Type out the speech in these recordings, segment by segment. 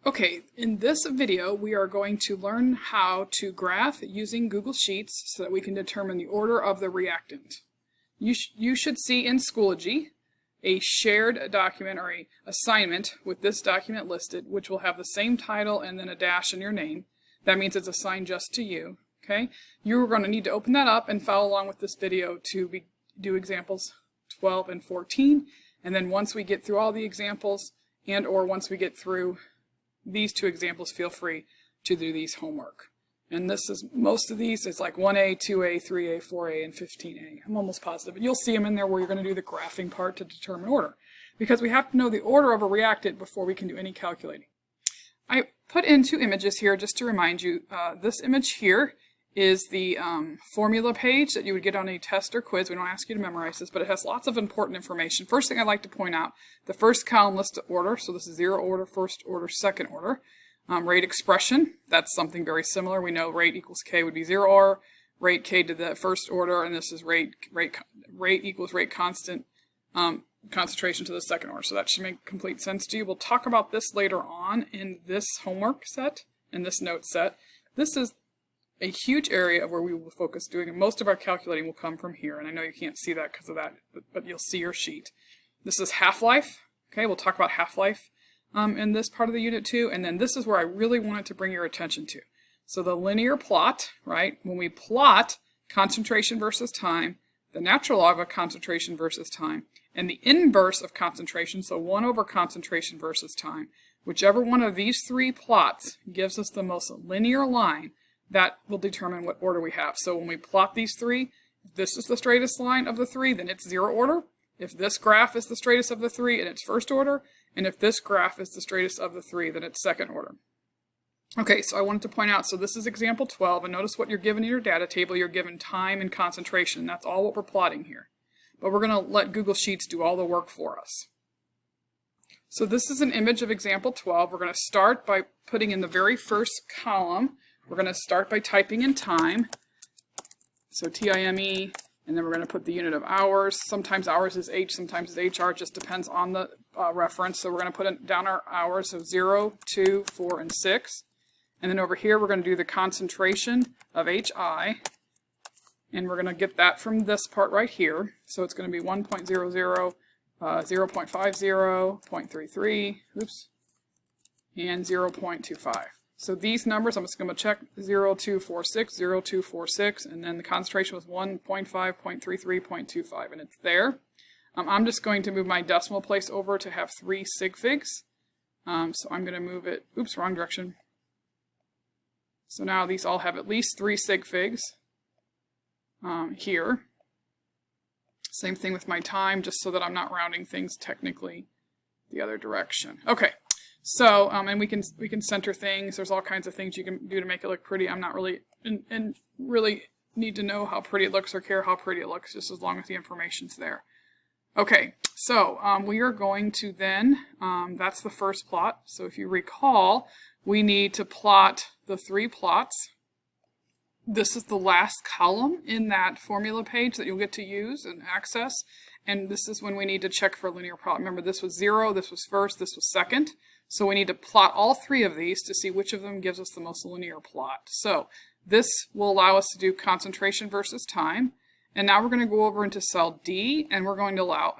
Okay, in this video we are going to learn how to graph using Google Sheets so that we can determine the order of the reactant. You should see in Schoology a shared document or a assignment with this document listed, which will have the same title and then a dash in your name. That means it's assigned just to you. Okay, you're going to need to open that up and follow along with this video to do examples 12 and 14, and then once we get through all the examples and or once we get through these two examples, feel free to do these homework. And this is, most of these is like 1A, 2A, 3A, 4A, and 15A. I'm almost positive. But you'll see them in there where you're going to do the graphing part to determine order. Because we have to know the order of a reactant before we can do any calculating. I put in two images here just to remind you. This image here is the formula page that you would get on a test or quiz. We don't ask you to memorize this, but it has lots of important information. First thing I'd like to point out, the first column lists the order. So this is zero order, first order, second order. Rate expression, that's something very similar. We know rate equals K would be 0R, rate K to the first order, and this is rate equals rate constant, concentration to the second order. So that should make complete sense to you. We'll talk about this later on in this homework set, in this note set. This is a huge area of where we will focus doing, and most of our calculating will come from here. And I know you can't see that because of that, but you'll see your sheet. This is half-life. Okay, we'll talk about half-life in this part of the unit too. And then this is where I really wanted to bring your attention to. So the linear plot, right? When we plot concentration versus time, the natural log of concentration versus time, and the inverse of concentration, so 1 over concentration versus time, whichever one of these three plots gives us the most linear line, that will determine what order we have. So when we plot these three, if this is the straightest line of the three, then it's zero order. If this graph is the straightest of the three, and it's first order. And if this graph is the straightest of the three, then it's second order. Okay, so I wanted to point out, so this is example 12, and notice what you're given in your data table. You're given time and concentration. That's all what we're plotting here. But we're going to let Google Sheets do all the work for us. So this is an image of example 12. We're going to start by putting in the very first column. We're going to start by typing in time, so TIME, and then we're going to put the unit of hours. Sometimes hours is H, sometimes it's HR, it just depends on the reference. So we're going to put down our hours of 0, 2, 4, and 6. And then over here we're going to do the concentration of HI, and we're going to get that from this part right here. So it's going to be 1.00, 0.50, 0.33, oops, and 0.25. So these numbers, I'm just going to check 0246, 0246, and then the concentration was 1.5, 0.33, 0.25, and it's there. I'm just going to move my decimal place over to have 3 sig figs. So I'm going to move it, oops, wrong direction. So now these all have at least 3 sig figs here. Same thing with my time, just so that I'm not rounding things technically the other direction. Okay. So, and we can center things. There's all kinds of things you can do to make it look pretty. I'm not really, and really need to know how pretty it looks or care how pretty it looks, just as long as the information's there. Okay, so we are going to then, that's the first plot. So if you recall, we need to plot the 3 plots. This is the last column in that formula page that you'll get to use and access. And this is when we need to check for linear plot. Remember, this was 0, this was first, this was second. So we need to plot all 3 of these to see which of them gives us the most linear plot. So this will allow us to do concentration versus time. And now we're going to go over into cell D, and we're going to allow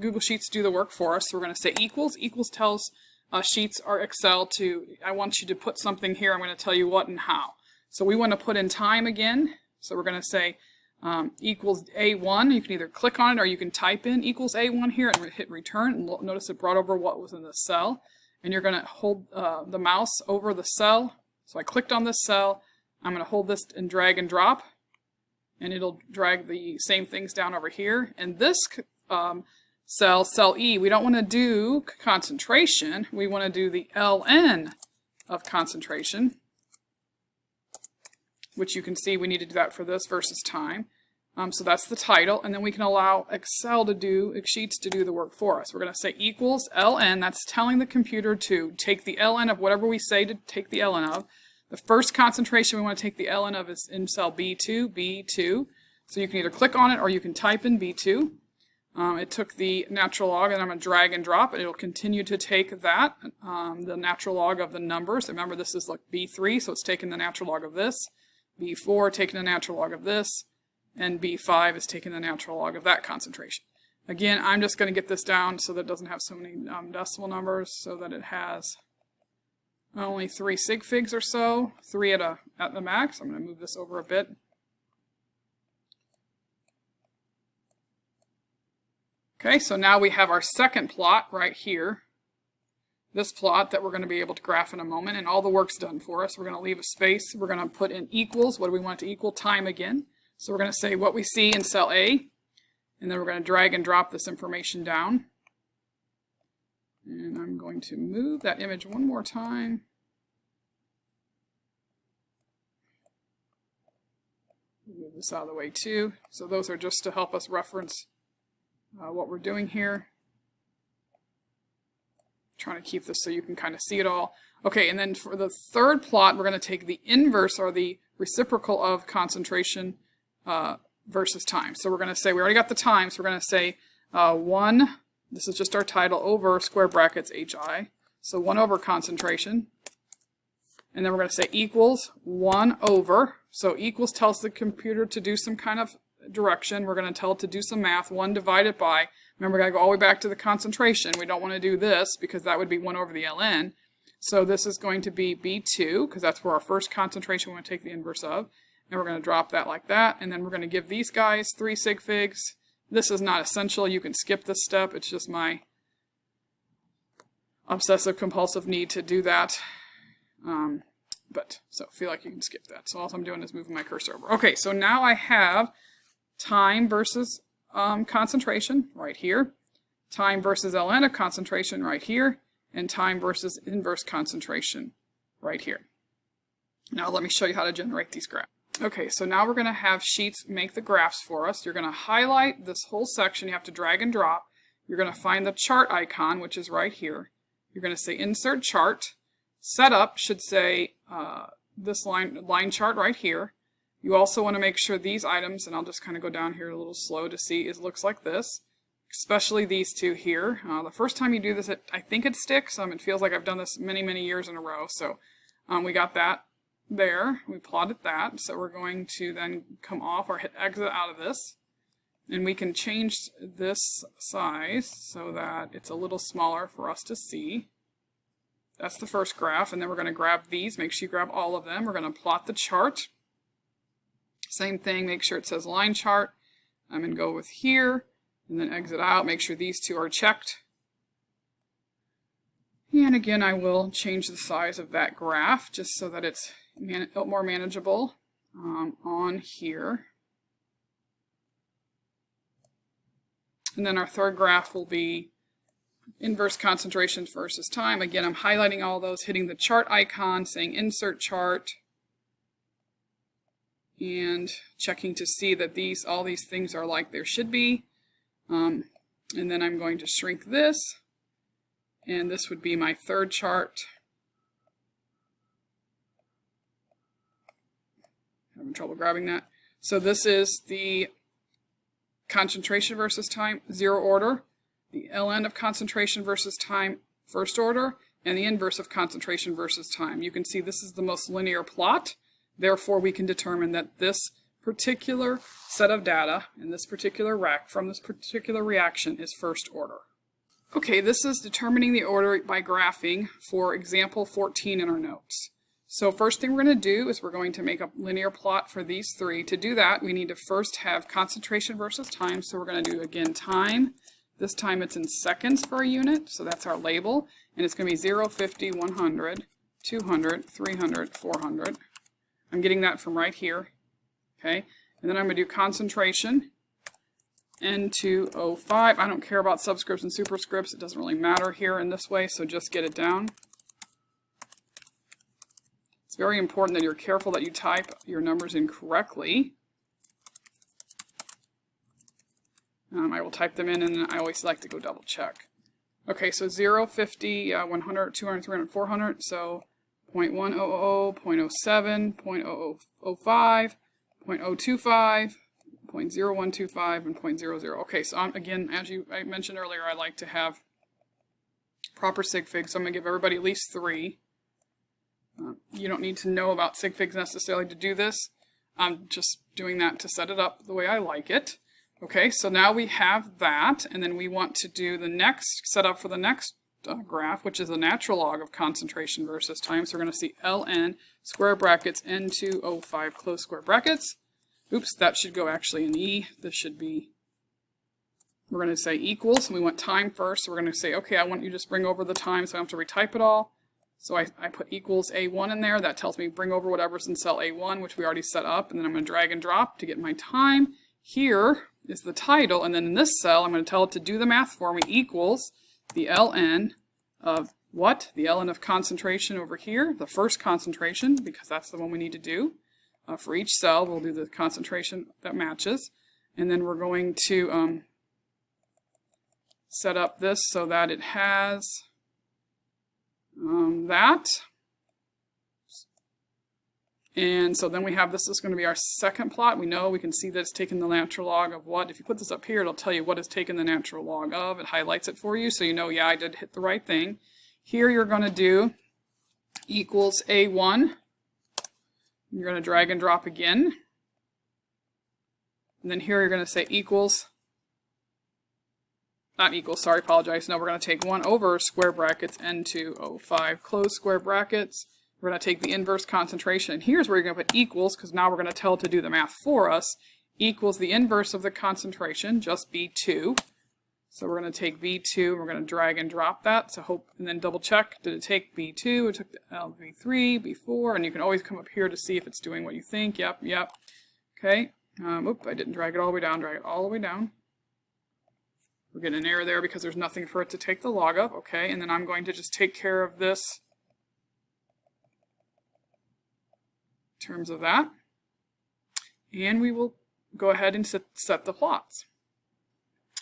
Google Sheets to do the work for us. So we're going to say equals. Equals tells Sheets or Excel to, I want you to put something here. I'm going to tell you what and how. So we want to put in time again. So we're going to say equals A1. You can either click on it or you can type in equals A1 here and hit return. And notice it brought over what was in the cell. And you're going to hold the mouse over the cell. So I clicked on this cell. I'm going to hold this and drag and drop. And it'll drag the same things down over here. And this cell E, we don't want to do concentration. We want to do the ln of concentration, which you can see we need to do that for this versus time. So that's the title, and then we can allow Excel to do, Sheets to do the work for us. We're going to say equals ln, that's telling the computer to take the ln of whatever we say to take the ln of. The first concentration we want to take the ln of is in cell B2, B2. So you can either click on it or you can type in B2. It took the natural log, and I'm going to drag and drop, and it'll continue to take that, the natural log of the numbers. Remember, this is like B3, so it's taking the natural log of this. B4 taking the natural log of this, and B5 is taking the natural log of that concentration. Again, I'm just going to get this down so that it doesn't have so many decimal numbers, so that it has only 3 sig figs or so, 3 at the max. I'm going to move this over a bit. Okay, so now we have our second plot right here. This plot that we're going to be able to graph in a moment, and all the work's done for us. We're going to leave a space. We're going to put in equals. What do we want to equal? Time again. So we're going to say what we see in cell A, and then we're going to drag and drop this information down. And I'm going to move that image one more time. Move this out of the way too. So those are just to help us reference what we're doing here. Trying to keep this so you can kind of see it all. Okay, and then for the third plot, we're going to take the inverse, or the reciprocal of concentration versus time. So we're going to say, we already got the time, so we're going to say 1, this is just our title, over square brackets HI. So 1 over concentration. And then we're going to say equals 1 over. So equals tells the computer to do some kind of direction. We're going to tell it to do some math. 1 divided by, remember, we're going to go all the way back to the concentration. We don't want to do this because that would be 1 over the ln. So this is going to be B2, because that's where our first concentration we want to take the inverse of. And we're going to drop that like that. And then we're going to give these guys 3 sig figs. This is not essential. You can skip this step. It's just my obsessive compulsive need to do that. So feel like you can skip that. So all I'm doing is moving my cursor over. Okay, so now I have time versus concentration right here, time versus ln of concentration right here, and time versus inverse concentration right here. Now let me show you how to generate these graphs. Okay, so now we're going to have Sheets make the graphs for us. You're going to highlight this whole section. You have to drag and drop. You're going to find the chart icon, which is right here. You're going to say Insert Chart. Setup should say this line chart right here. You also want to make sure these items, and I'll just kind of go down here a little slow to see, it looks like this, especially these two here. The first time you do this, I think it sticks. It feels like I've done this many, many years in a row. So we got that there. We plotted that. So we're going to then come off or hit exit out of this. And we can change this size so that it's a little smaller for us to see. That's the first graph. And then we're going to grab these. Make sure you grab all of them. We're going to plot the chart. Same thing, make sure it says line chart. I'm going to go with here and then exit out. Make sure these two are checked. And again, I will change the size of that graph just so that it's more manageable on here. And then our third graph will be inverse concentrations versus time. Again, I'm highlighting all those, hitting the chart icon, saying Insert Chart, and checking to see that all these things are like there should be. And then I'm going to shrink this, and this would be my third chart. Having trouble grabbing that. So this is the concentration versus time, 0 order, the ln of concentration versus time, 1st order, and the inverse of concentration versus time. You can see this is the most linear plot. Therefore, we can determine that this particular set of data in this particular from this particular reaction is 1st order. Okay, this is determining the order by graphing for example 14 in our notes. So first thing we're going to do is we're going to make a linear plot for these 3. To do that, we need to first have concentration versus time. So we're going to do, again, time. This time it's in seconds for a unit, so that's our label. And it's going to be 0, 50, 100, 200, 300, 400. I'm getting that from right here, okay? And then I'm going to do concentration, N2O5. I don't care about subscripts and superscripts. It doesn't really matter here in this way, so just get it down. It's very important that you're careful that you type your numbers in correctly. I will type them in, and then I always like to go double check. Okay, so 0, 50, 100, 200, 300, 400, so 0.100, 0.07, 0.005, 0.025, 0.0125, and 0.00. Okay, so again, as I mentioned earlier, I like to have proper sig figs, so I'm going to give everybody at least 3. You don't need to know about sig figs necessarily to do this. I'm just doing that to set it up the way I like it. Okay, so now we have that, and then we want to do the next setup for the next graph, which is a natural log of concentration versus time. So we're going to see ln square brackets n2O5 close square brackets. Oops, that should go actually in E. This should be, we're going to say equals, and we want time first. So we're going to say, okay, I want you to just bring over the time so I don't have to retype it all. So I put equals A1 in there. That tells me bring over whatever's in cell A1, which we already set up, and then I'm going to drag and drop to get my time. Here is the title, and then in this cell, I'm going to tell it to do the math for me, equals the ln of what? The ln of concentration over here, the first concentration, because that's the one we need to do. For each cell, we'll do the concentration that matches, and then we're going to set up this so that it has that. And so then we have this is going to be our second plot. We know we can see that it's taken the natural log of what. If you put this up here, it'll tell you what it's taken the natural log of. It highlights it for you, so you know, yeah, I did hit the right thing. Here you're going to do equals A1. You're going to drag and drop again. And then here you're going to say equals, not equals, sorry, apologize. No, we're going to take 1 over square brackets n2O5 close square brackets. We're going to take the inverse concentration, and here's where you're going to put equals, because now we're going to tell it to do the math for us. Equals the inverse of the concentration, just B2. So we're going to take B2, we're going to drag and drop that, and then double check, did it take B2, it took B3, B4, and you can always come up here to see if it's doing what you think. Yep. Okay, I didn't drag it all the way down, drag it all the way down. We're getting an error there because there's nothing for it to take the log of. Okay, and then I'm going to just take care of this in terms of that, and we will go ahead and set the plots.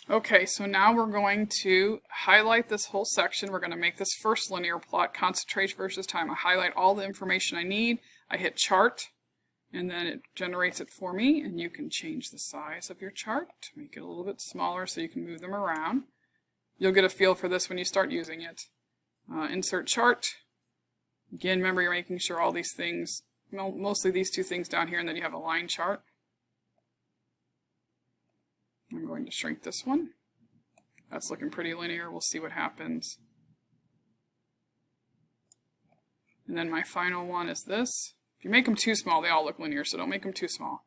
Okay, so now we're going to highlight this whole section. We're going to make this first linear plot, concentration versus time. I highlight all the information I need. I hit chart, and then it generates it for me, and you can change the size of your chart to make it a little bit smaller so you can move them around. You'll get a feel for this when you start using it. Insert chart. Again, remember you're making sure all these things, mostly these two things down here, and then you have a line chart. I'm going to shrink this one. That's looking pretty linear. We'll see what happens. And then my final one is this. If you make them too small, they all look linear, so don't make them too small.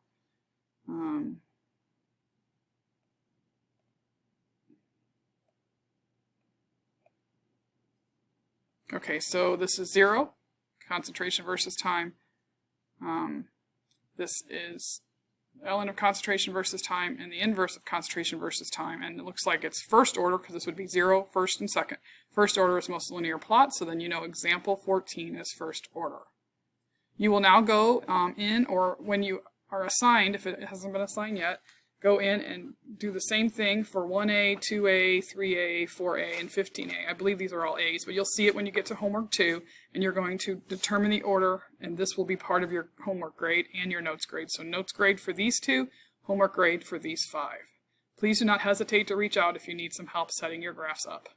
Okay, so this is 0, concentration versus time. This is ln of concentration versus time, and the inverse of concentration versus time. And it looks like it's first order, because this would be 0, first, and second. First order is most linear plot, so then you know example 14 is first order. You will now go in, or when you are assigned, if it hasn't been assigned yet, go in and do the same thing for 1A, 2A, 3A, 4A, and 15A. I believe these are all A's, but you'll see it when you get to homework 2, and you're going to determine the order, and this will be part of your homework grade and your notes grade. So notes grade for these 2, homework grade for these 5. Please do not hesitate to reach out if you need some help setting your graphs up.